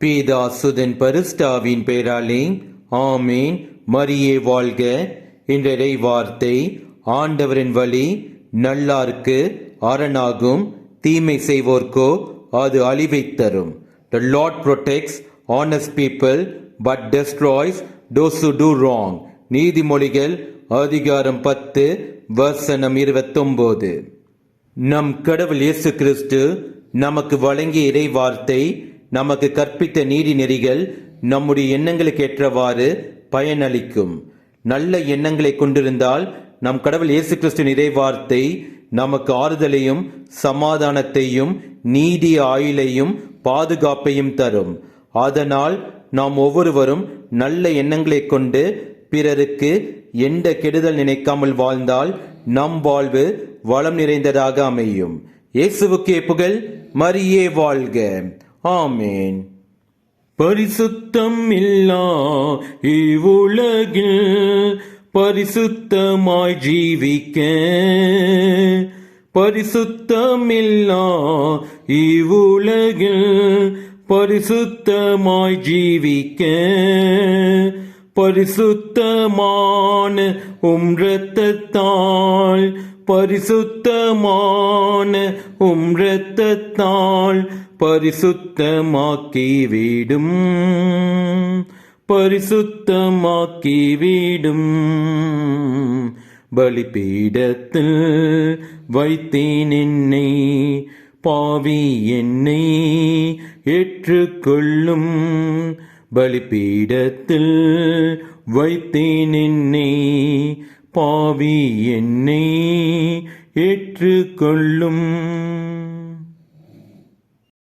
பீதா சுதன் பரிசுத்தாவின் பெயராலே ஆமேன். மரியே வாழ்க. இன்றைய வார்த்தை, ஆண்டவரின் வழி நல்லார்க்கு அரணாகும், தீமை செய்வோர்க்கோ அது அழிவைத் தரும். The Lord protects honest people but destroys those who do wrong. நீதிமொழிகள் அதிகாரம் 10 வசனம் 29. நம் கடவுள் இயேசு கிறிஸ்து நமக்கு வழங்கிய இறை வார்த்தை, நமக்கு கற்பித்த நீதி நெறிகள் நம்முடைய எண்ணங்களுக்கு ஏற்றவாறு பயனளிக்கும். நல்ல எண்ணங்களை கொண்டிருந்தால் நம் கடவுள் இயேசு கிறிஸ்துவின் இறை வார்த்தை நமக்கு ஆறுதலையும் சமாதானத்தையும் நீதி ஆயுளையும் பாதுகாப்பையும் தரும். அதனால் நாம் ஒவ்வொருவரும் நல்ல எண்ணங்களை கொண்டு பிறருக்கு எந்த கெடுதல் நினைக்காமல் வாழ்ந்தால் நம் வாழ்வு வளம் நிறைந்ததாக அமையும். இயேசுவுக்கே புகழ். மரியே வாழ்க. ஆமேன். பரிசுத்தம் இல்லா இவ்வுலகில் பரிசுத்தமாய் ஜீவிக்க, பரிசுத்தமில்லா இவ்வுலகில் பரிசுத்தமாய் ஜீவிக்க, பரிசுத்தமான இரத்தத்தால், பரிசுத்தமான இரத்தத்தால் பரிசுத்தமாக்கிவிடும், பரிசுத்தமாக்கிவிடும். பலிபீடத்தில் வைத்தேன் என்னை, பாவி என்னை ஏற்றுக்கொள்ளும். பலிபீடத்தில் வைத்தேன் என்னை, பாவி என்னை ஏற்றுக்கொள்ளும்.